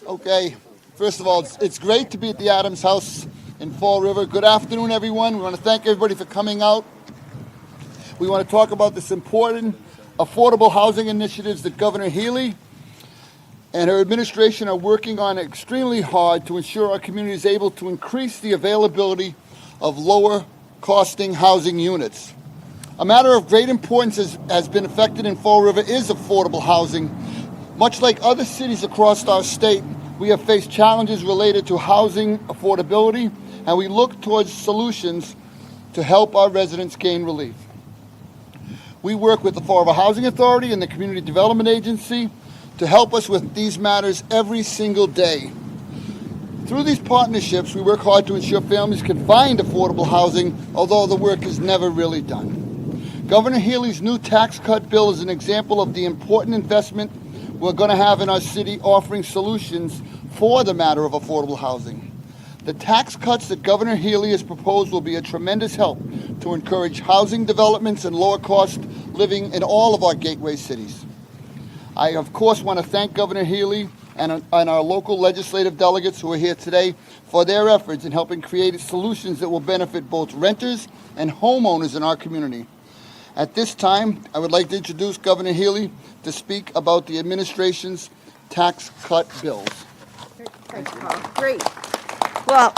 Okay, first of all, it's great to be at the Adams House in Fall River. Good afternoon, everyone. We want to thank everybody for coming out. We want to talk about this important affordable housing initiatives that Governor Healey and her administration are working on extremely hard to ensure our community is able to increase the availability of lower costing housing units. A matter of great importance has been affected in Fall River is affordable housing. Much like other cities across our state, we have faced challenges related to housing affordability, and we look towards solutions to help our residents gain relief. We work with the Fall River Housing Authority and the Community Development Agency to help us with these matters every single day. Through these partnerships, we work hard to ensure families can find affordable housing, although the work is never really done. Governor Healey's new tax cut bill is an example of the important investment we're going to have in our city, offering solutions for the matter of affordable housing. The tax cuts that Governor Healey has proposed will be a tremendous help to encourage housing developments and lower cost living in all of our gateway cities. I, of course, want to thank Governor Healey and our local legislative delegates who are here today for their efforts in helping create solutions that will benefit both renters and homeowners in our community. At this time, I would like to introduce Governor Healey to speak about the administration's tax cut bills. Thanks, Paul. Great. Well,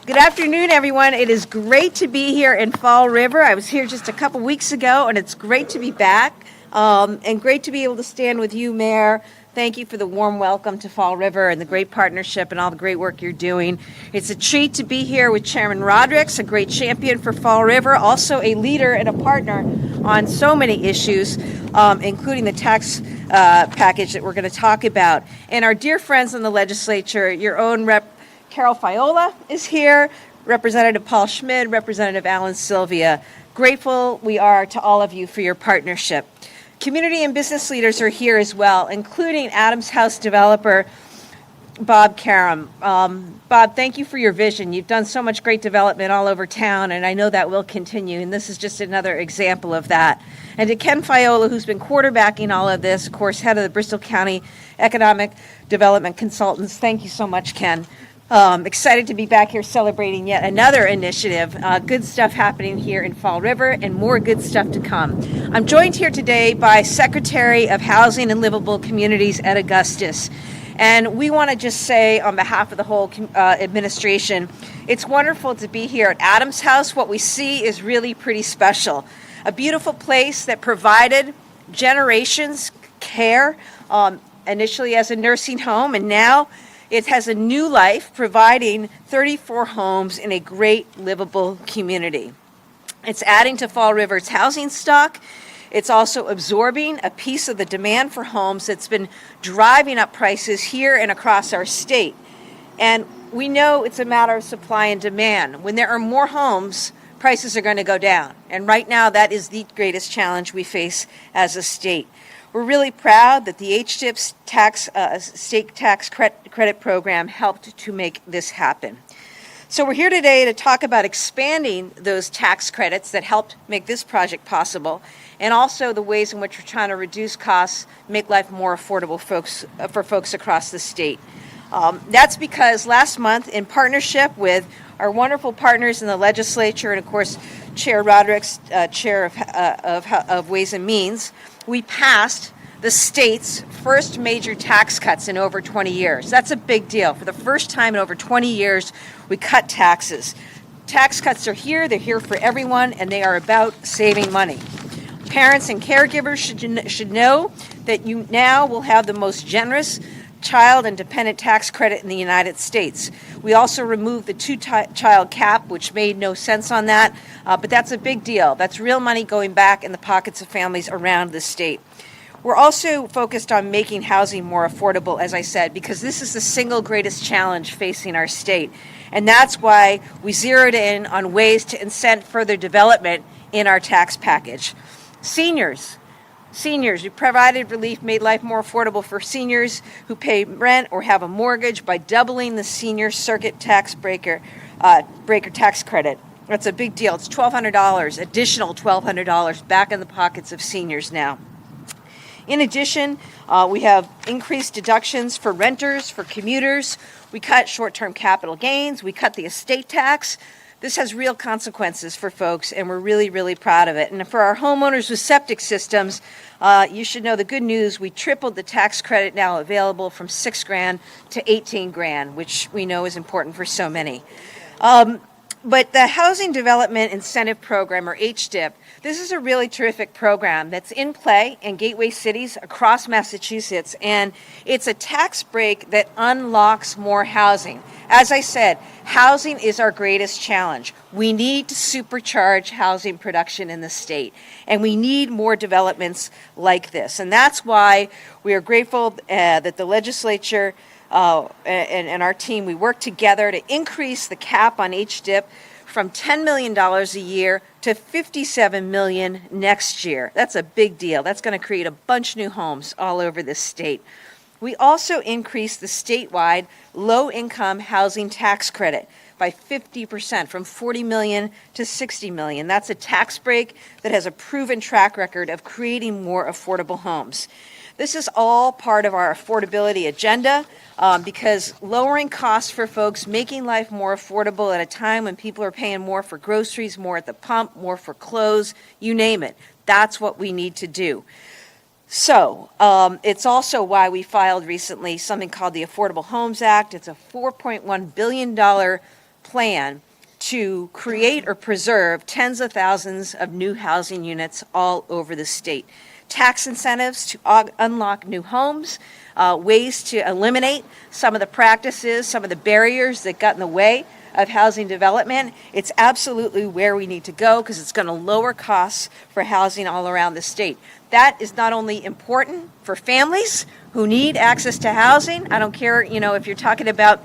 good afternoon, everyone. It is great to be here in Fall River. I was here just a couple weeks ago, and it's great to be back and great to be able to stand with you, Mayor. Thank you for the warm welcome to Fall River and the great partnership and all the great work you're doing. It's a treat to be here with Chairman Rodrigues, a great champion for Fall River, also a leader and a partner on so many issues, including the tax package that we're going to talk about. And our dear friends in the legislature, your own Rep. Carol Fiola is here, Representative Paul Schmid, Representative Alan Sylvia. Grateful we are to all of you for your partnership. Community and business leaders are here as well, including Adams House developer Bob Karam. Bob, thank you for your vision. You've done so much great development all over town, and I know that will continue, and this is just another example of that. And to Ken Fiola, who's been quarterbacking all of this, of course, head of the Bristol County Economic Development Consultants. Thank you so much, Ken. Excited to be back here celebrating yet another initiative. Good stuff happening here in Fall River and more good stuff to come. I'm joined here today by Secretary of Housing and Livable Communities at Augustus. And we want to just say on behalf of the whole administration, it's wonderful to be here at Adams House. What we see is really pretty special. A beautiful place that provided generations care, initially as a nursing home, and now it has a new life, providing 34 homes in a great livable community. It's adding to Fall River's housing stock. It's also absorbing a piece of the demand for homes that's been driving up prices here and across our state. And we know it's a matter of supply and demand. When there are more homes, prices are going to go down. And right now, that is the greatest challenge we face as a state. We're really proud that the HDIP's state tax credit program helped to make this happen. So we're here today to talk about expanding those tax credits that helped make this project possible, and also the ways in which we're trying to reduce costs, make life more affordable for folks across the state. That's because last month, in partnership with our wonderful partners in the legislature, and of course, Chair Rodrigues, Chair of Ways and Means, we passed the state's first major tax cuts in over 20 years. That's a big deal. For the first time in over 20 years, we cut taxes. Tax cuts are here, they're here for everyone, and they are about saving money. Parents and caregivers should know that you now will have the most generous child and dependent tax credit in the United States. We also removed the two-child cap, which made no sense on that, but that's a big deal. That's real money going back in the pockets of families around the state. We're also focused on making housing more affordable, as I said, because this is the single greatest challenge facing our state. And that's why we zeroed in on ways to incent further development in our tax package. Seniors, we provided relief, made life more affordable for seniors who pay rent or have a mortgage by doubling the senior circuit tax breaker tax credit. That's a big deal. It's $1,200, additional $1,200 back in the pockets of seniors now. In addition, we have increased deductions for renters, for commuters. We cut short-term capital gains. We cut the estate tax. This has real consequences for folks, and we're really, really proud of it. And for our homeowners with septic systems, you should know the good news. We tripled the tax credit now available from $6,000 to $18,000, which we know is important for so many. But the Housing Development Incentive Program, or HDIP, this is a really terrific program that's in play in gateway cities across Massachusetts, and it's a tax break that unlocks more housing. As I said, housing is our greatest challenge. We need to supercharge housing production in the state, and we need more developments like this. And that's why we are grateful that the legislature and our team, we work together to increase the cap on HDIP from $10 million a year to $57 million next year. That's a big deal. That's going to create a bunch of new homes all over the state. We also increased the statewide low-income housing tax credit by 50%, from $40 million to $60 million. That's a tax break that has a proven track record of creating more affordable homes. This is all part of our affordability agenda because lowering costs for folks, making life more affordable at a time when people are paying more for groceries, more at the pump, more for clothes, you name it. That's what we need to do. So it's also why we filed recently something called the Affordable Homes Act. It's a $4.1 billion plan to create or preserve tens of thousands of new housing units all over the state. Tax incentives to unlock new homes, ways to eliminate some of the practices, some of the barriers that got in the way of housing development. It's absolutely where we need to go because it's going to lower costs for housing all around the state. That is not only important for families who need access to housing. I don't care, if you're talking about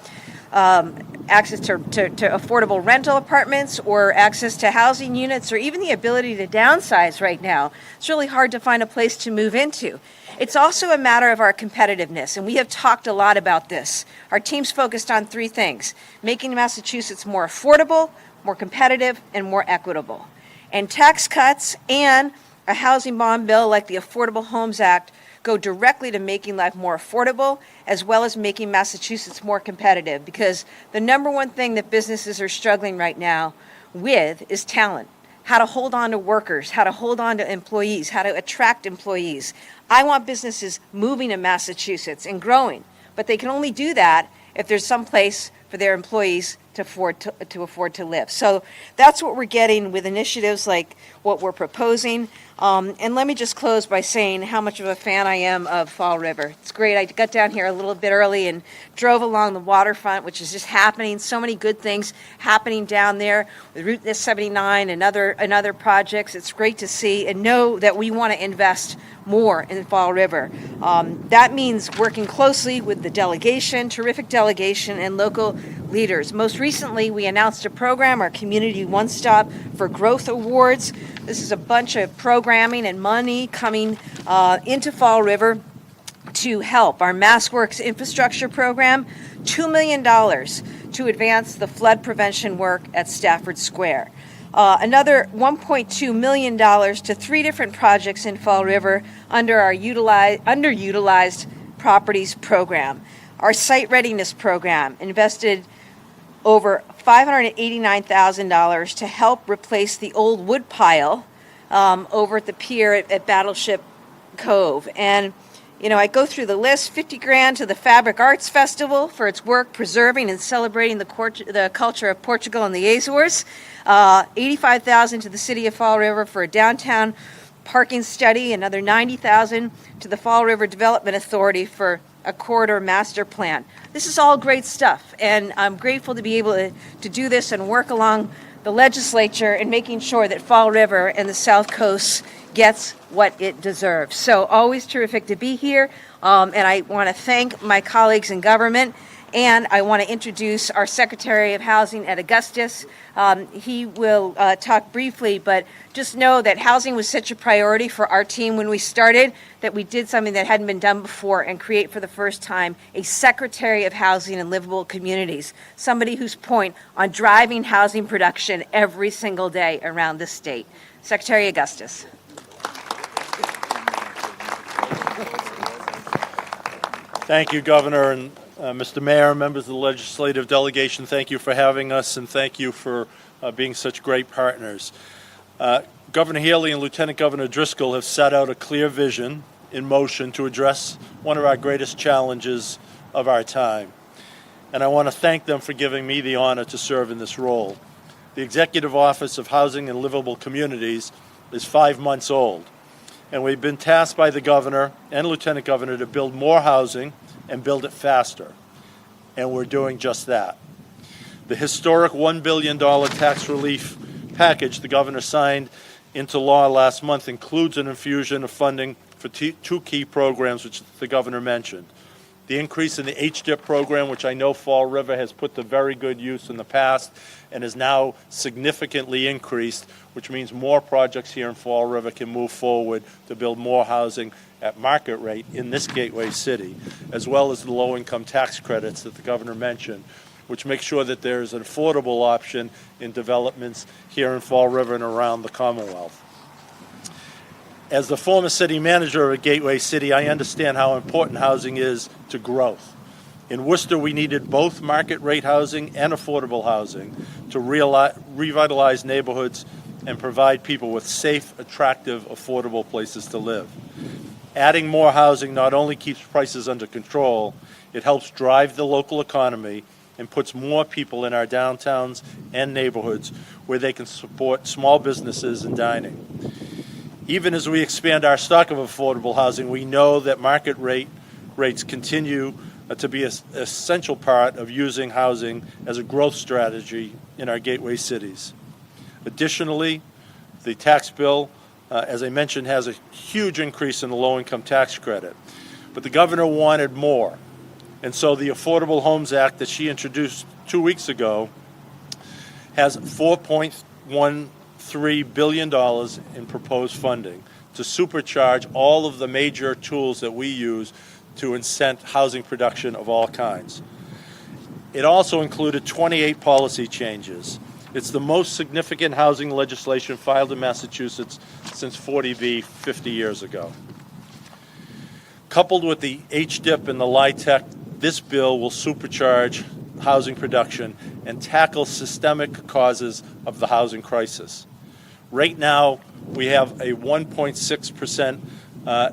access to affordable rental apartments or access to housing units or even the ability to downsize right now. It's really hard to find a place to move into. It's also a matter of our competitiveness, and we have talked a lot about this. Our team's focused on three things: making Massachusetts more affordable, more competitive, and more equitable. And tax cuts and a housing bond bill like the Affordable Homes Act go directly to making life more affordable, as well as making Massachusetts more competitive, because the number one thing that businesses are struggling right now with is talent. How to hold on to workers, how to hold on to employees, how to attract employees. I want businesses moving to Massachusetts and growing, but they can only do that if there's some place for their employees to afford to live. So that's what we're getting with initiatives like what we're proposing. And let me just close by saying how much of a fan I am of Fall River. It's great. I got down here a little bit early and drove along the waterfront, which is just happening. So many good things happening down there with Route 79 and other projects. It's great to see and know that we want to invest more in Fall River. That means working closely with the delegation, terrific delegation, and local leaders. Most recently, we announced a program, our Community One Stop for Growth Awards. This is a bunch of programming and money coming into Fall River to help our MassWorks infrastructure program, $2 million to advance the flood prevention work at Stafford Square. Another $1.2 million to three different projects in Fall River under our underutilized properties program. Our site readiness program invested over $589,000 to help replace the old wood pile over at the pier at Battleship Cove. And I go through the list: $50,000 to the Fabric Arts Festival for its work preserving and celebrating the culture of Portugal and the Azores. $85,000 to the City of Fall River for a downtown parking study. Another $90,000 to the Fall River Development Authority for a corridor master plan. This is all great stuff, and I'm grateful to be able to do this and work along the legislature in making sure that Fall River and the South Coast gets what it deserves. So always terrific to be here, and I want to thank my colleagues in government, and I want to introduce our Secretary of Housing at Augustus. He will talk briefly, but just know that housing was such a priority for our team when we started that we did something that hadn't been done before and create for the first time a Secretary of Housing and Livable Communities, somebody whose point on driving housing production every single day around the state. Secretary Augustus. Thank you, Governor, and Mr. Mayor, members of the legislative delegation, thank you for having us, and thank you for being such great partners. Governor Healey and Lieutenant Governor Driscoll have set out a clear vision in motion to address one of our greatest challenges of our time. And I want to thank them for giving me the honor to serve in this role. The Executive Office of Housing and Livable Communities is 5 months old, and we've been tasked by the Governor and Lieutenant Governor to build more housing and build it faster, and we're doing just that. The historic $1 billion tax relief package the Governor signed into law last month includes an infusion of funding for two key programs which the Governor mentioned. The increase in the HDIP program, which I know Fall River has put to very good use in the past and is now significantly increased, which means more projects here in Fall River can move forward to build more housing at market rate in this gateway city, as well as the low-income tax credits that the Governor mentioned, which makes sure that there's an affordable option in developments here in Fall River and around the Commonwealth. As the former city manager of a gateway city, I understand how important housing is to growth. In Worcester, we needed both market rate housing and affordable housing to revitalize neighborhoods and provide people with safe, attractive, affordable places to live. Adding more housing not only keeps prices under control, it helps drive the local economy and puts more people in our downtowns and neighborhoods where they can support small businesses and dining. Even as we expand our stock of affordable housing, we know that market rates continue to be an essential part of using housing as a growth strategy in our gateway cities. Additionally, the tax bill, as I mentioned, has a huge increase in the low-income tax credit. But the Governor wanted more. And so the Affordable Homes Act that she introduced 2 weeks ago has $4.13 billion in proposed funding to supercharge all of the major tools that we use to incent housing production of all kinds. It also included 28 policy changes. It's the most significant housing legislation filed in Massachusetts since 40B 50 years ago. Coupled with the HDIP and the LIHTC, this bill will supercharge housing production and tackle systemic causes of the housing crisis. Right now, we have a 1.6%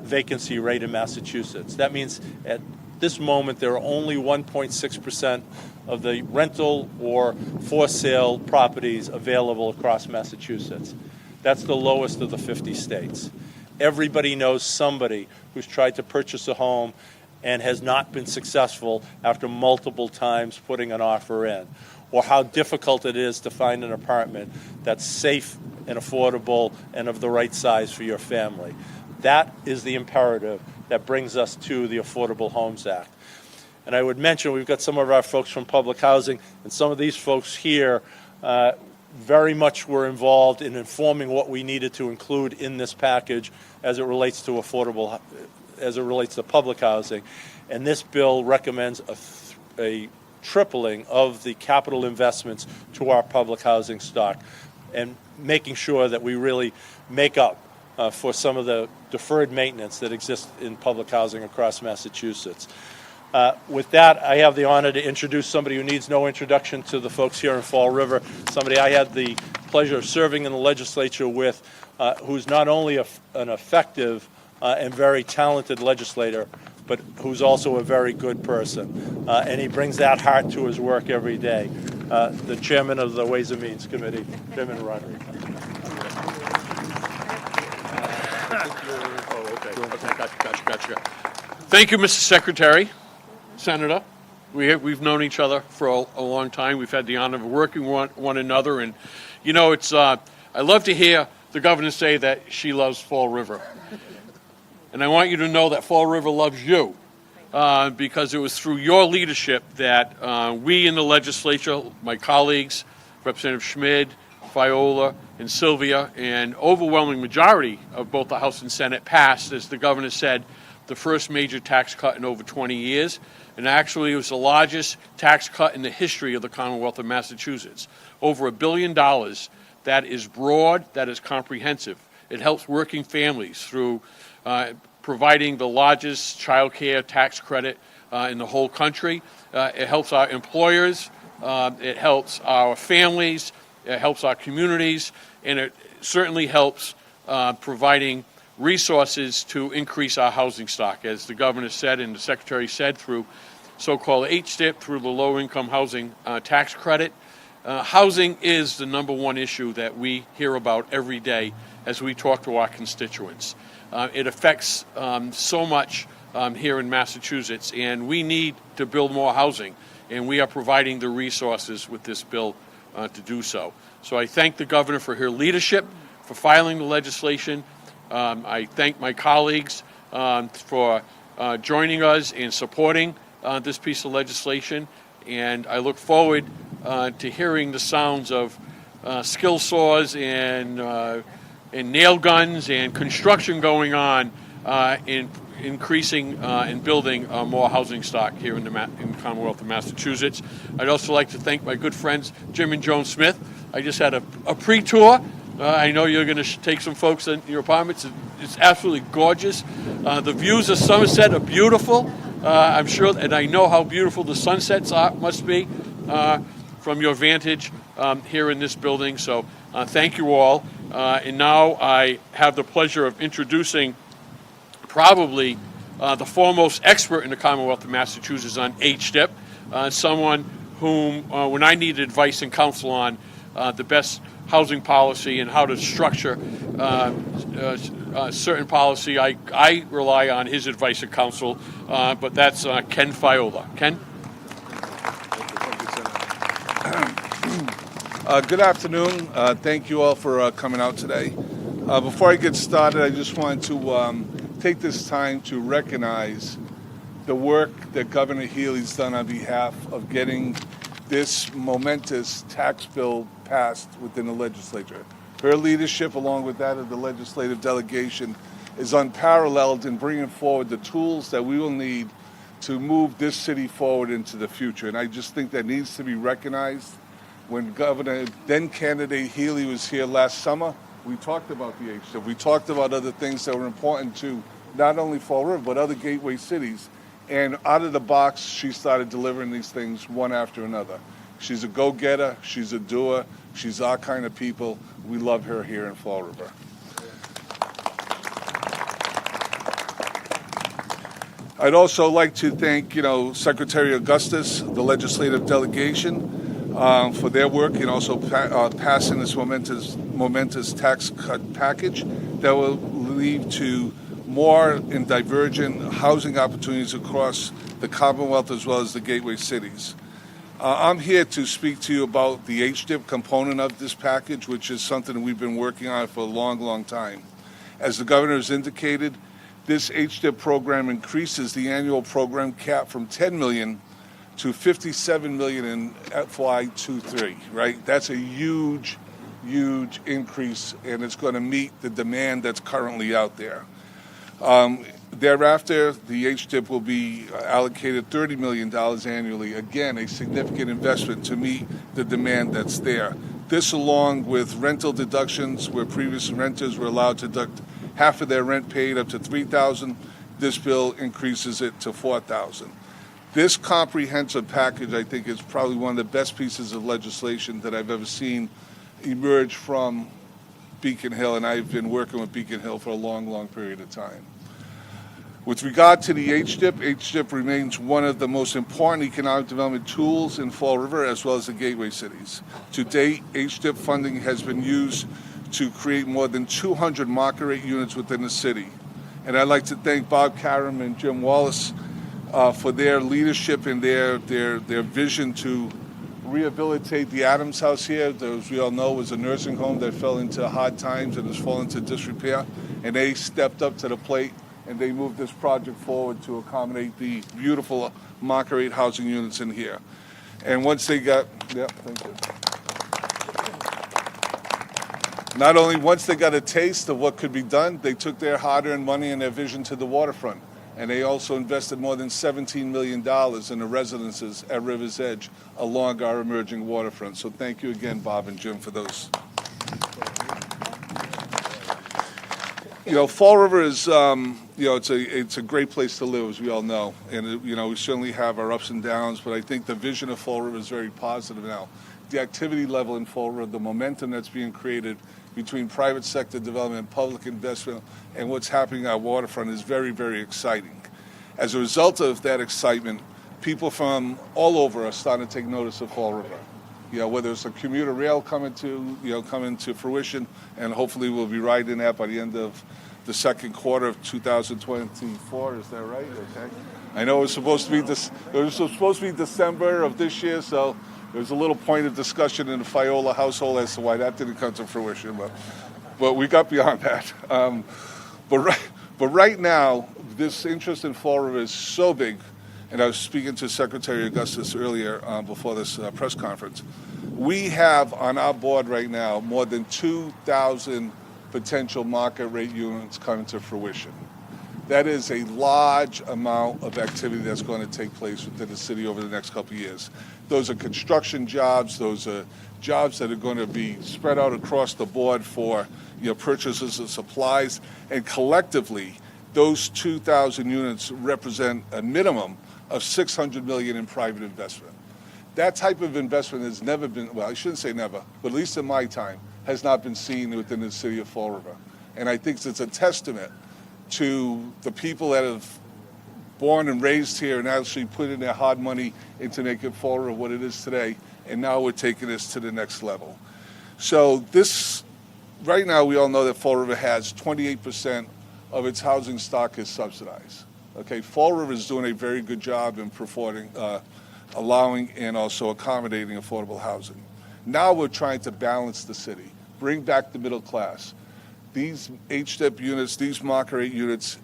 vacancy rate in Massachusetts. That means at this moment there are only 1.6% of the rental or for sale properties available across Massachusetts. That's the lowest of the 50 states. Everybody knows somebody who's tried to purchase a home and has not been successful after multiple times putting an offer in, or how difficult it is to find an apartment that's safe and affordable and of the right size for your family. That is the imperative that brings us to the Affordable Homes Act. And I would mention we've got some of our folks from public housing, and some of these folks here very much were involved in informing what we needed to include in this package as it relates to public housing. And this bill recommends a tripling of the capital investments to our public housing stock and making sure that we really make up for some of the deferred maintenance that exists in public housing across Massachusetts. With that, I have the honor to introduce somebody who needs no introduction to the folks here in Fall River, somebody I had the pleasure of serving in the legislature with, who's not only an effective and very talented legislator, but who's also a very good person. And he brings that heart to his work every day. The chairman of the Ways and Means Committee, Chairman Rodrigues. Gotcha. Thank you, Mr. Secretary, Senator. We've known each other for a long time. We've had the honor of working one another, and you know, it's I love to hear the governor say that she loves Fall River, and I want you to know that Fall River loves you, because it was through your leadership that we in the legislature, my colleagues, Representative Schmid, Viola, and Sylvia, an overwhelming majority of both the House and Senate passed, as the governor said, the first major tax cut in over 20 years. And actually, it was the largest tax cut in the history of the Commonwealth of Massachusetts. Over $1 billion. That is broad, that is comprehensive. It helps working families through providing the largest child care tax credit in the whole country. It helps our employers, it helps our families, it helps our communities, and it certainly helps providing resources to increase our housing stock, as the governor said and the secretary said, through so-called HDIP, through the low-income housing tax credit. Housing is the number one issue that we hear about every day as we talk to our constituents. It affects so much here in Massachusetts, and we need to build more housing, and we are providing the resources with this bill to do so. So I thank the governor for her leadership, for filing the legislation. I thank my colleagues for joining us and supporting this piece of legislation, and I look forward to hearing the sounds of skill saws and nail guns and construction going on in increasing and building more housing stock here in the Commonwealth of Massachusetts. I'd also like to thank my good friends Jim and Joan Smith. I just had a pre-tour. I know you're going to take some folks in your apartments. It's absolutely gorgeous. The views of Somerset are beautiful. I'm sure, and I know how beautiful the sunsets must be from your vantage here in this building. So thank you all. And now I have the pleasure of introducing probably the foremost expert in the Commonwealth of Massachusetts on HDIP, someone whom, when I needed advice and counsel on the best housing policy and how to structure certain policy, I rely on his advice and counsel, but that's Ken Fiola. Ken? Good afternoon. Thank you all for coming out today. Before I get started, I just wanted to take this time to recognize the work that Governor Healey's done on behalf of getting this momentous tax bill passed within the legislature. Her leadership, along with that of the legislative delegation, is unparalleled in bringing forward the tools that we will need to move this city forward into the future. And I just think that needs to be recognized. When Governor, then candidate Healey was here last summer, we talked about the HDIP. We talked about other things that were important to not only Fall River, but other gateway cities. And out of the box, she started delivering these things one after another. She's a go-getter. She's a doer. She's our kind of people. We love her here in Fall River. I'd also like to thank, Secretary Augustus, the legislative delegation, for their work and also passing this momentous tax cut package that will lead to more and divergent housing opportunities across the Commonwealth as well as the gateway cities. I'm here to speak to you about the HDIP component of this package, which is something we've been working on for a long, long time. As the governor has indicated, this HDIP program increases the annual program cap from $10 million to $57 million in FY23, right? That's a huge, huge increase, and it's going to meet the demand that's currently out there. Thereafter, the HDIP will be allocated $30 million annually. Again, a significant investment to meet the demand that's there. This, along with rental deductions, where previous renters were allowed to deduct half of their rent paid up to $3,000, this bill increases it to $4,000. This comprehensive package, I think, is probably one of the best pieces of legislation that I've ever seen emerge from Beacon Hill, and I've been working with Beacon Hill for a long, long period of time. With regard to the HDIP remains one of the most important economic development tools in Fall River as well as the gateway cities. To date, HDIP funding has been used to create more than 200 market rate units within the city. And I'd like to thank Bob Karam and Jim Wallace for their leadership and their vision to rehabilitate the Adams House here. As we all know, was a nursing home that fell into hard times and has fallen into disrepair. And they stepped up to the plate and they moved this project forward to accommodate the beautiful market rate housing units in here. And once they got, thank you. Not only once they got a taste of what could be done, they took their hard-earned money and their vision to the waterfront. And they also invested more than $17 million in the residences at River's Edge along our emerging waterfront. So thank you again, Bob and Jim, for those. Fall River is it's a great place to live, as we all know. And, we certainly have our ups and downs, but I think the vision of Fall River is very positive now. The activity level in Fall River, the momentum that's being created between private sector development, public investment, and what's happening at waterfront is very, very exciting. As a result of that excitement, people from all over are starting to take notice of Fall River. Whether it's a commuter rail coming to fruition, and hopefully we'll be riding that by the end of the second quarter of 2024. Is that right? Okay. I know it was supposed to be December of this year, so there was a little point of discussion in the Fiola household as to why that didn't come to fruition, but we got beyond that. But right now, this interest in Fall River is so big, and I was speaking to Secretary Augustus earlier before this press conference. We have on our board right now more than 2,000 potential market rate units coming to fruition. That is a large amount of activity that's going to take place within the city over the next couple of years. Those are construction jobs. Those are jobs that are going to be spread out across the board for purchases of supplies. And collectively, those 2,000 units represent a minimum of $600 million in private investment. That type of investment has never been, well, I shouldn't say never, but at least in my time, has not been seen within the city of Fall River. And I think it's a testament to the people that have born and raised here and actually put in their hard money into making Fall River what it is today. And now we're taking this to the next level. So right now we all know that Fall River has 28% of its housing stock is subsidized. Okay, Fall River is doing a very good job in allowing and also accommodating affordable housing. Now we're trying to balance the city, bring back the middle class. These HDIP units, these market rate units,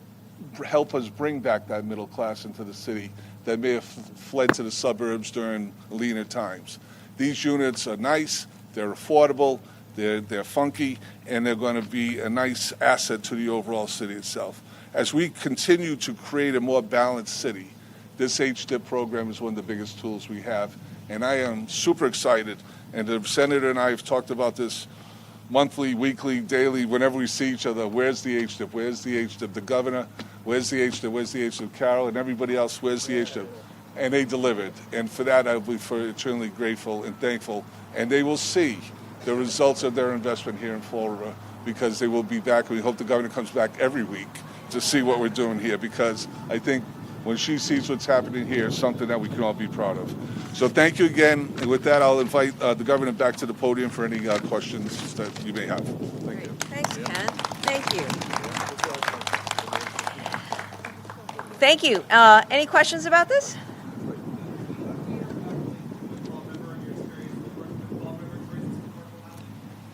help us bring back that middle class into the city that may have fled to the suburbs during leaner times. These units are nice, they're affordable, they're funky, and they're going to be a nice asset to the overall city itself. As we continue to create a more balanced city, this HDIP program is one of the biggest tools we have, and I am super excited. And the Senator and I have talked about this monthly, weekly, daily, whenever we see each other. Where's the HDIP? Where's the HDIP? The governor, where's the HDIP? Where's the HDIP? Carol and everybody else, where's the HDIP? And they delivered. And for that, I'll be eternally grateful and thankful. And they will see the results of their investment here in Fall River, because they will be back. We hope the governor comes back every week to see what we're doing here, because I think when she sees what's happening here, it's something that we can all be proud of. So thank you again. And with that, I'll invite the governor back to the podium for any questions that you may have. Thank you. Thanks, Ken. Thank you. Thank you. Any questions about this?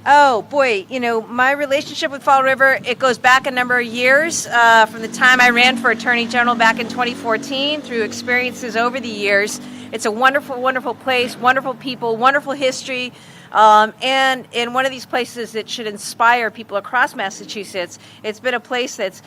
Oh, boy, my relationship with Fall River, it goes back a number of years, from the time I ran for Attorney General back in 2014 through experiences over the years. It's a wonderful, wonderful place, wonderful people, wonderful history, and in one of these places that should inspire people across Massachusetts. It's been a place that's,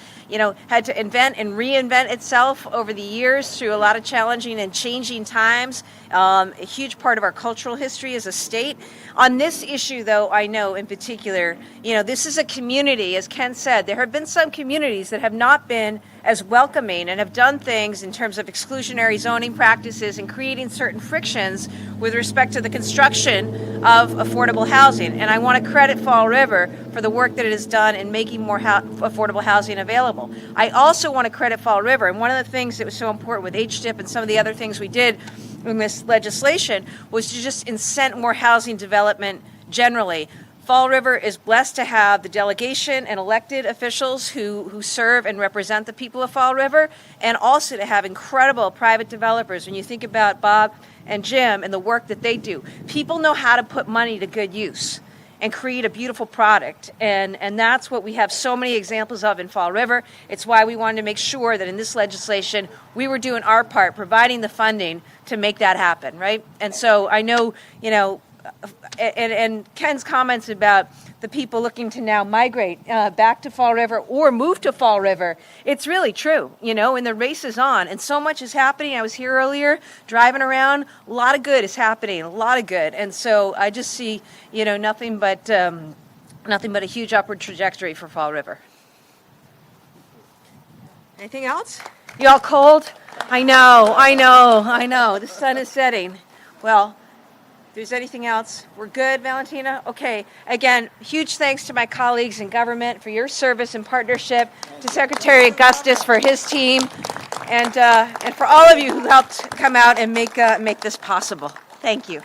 had to invent and reinvent itself over the years through a lot of challenging and changing times. A huge part of our cultural history as a state. On this issue, though, I know in particular, this is a community, as Ken said, there have been some communities that have not been as welcoming and have done things in terms of exclusionary zoning practices and creating certain frictions with respect to the construction of affordable housing. And I want to credit Fall River for the work that it has done in making more affordable housing available. I also want to credit Fall River, and one of the things that was so important with HDIP and some of the other things we did in this legislation was to just incent more housing development generally. Fall River is blessed to have the delegation and elected officials who serve and represent the people of Fall River, and also to have incredible private developers. When you think about Bob and Jim and the work that they do, people know how to put money to good use and create a beautiful product. And that's what we have so many examples of in Fall River. It's why we wanted to make sure that in this legislation, we were doing our part, providing the funding to make that happen, right? And so I know, and Ken's comments about the people looking to now migrate back to Fall River or move to Fall River, it's really true, and the race is on, and so much is happening. I was here earlier, driving around, a lot of good is happening, a lot of good, and so I just see, nothing but a huge upward trajectory for Fall River. Anything else? You all cold? I know. The sun is setting. Well, if there's anything else, we're good, Valentina? Okay. Again, huge thanks to my colleagues in government for your service and partnership, to Secretary Augustus for his team, and for all of you who helped come out and make this possible. Thank you.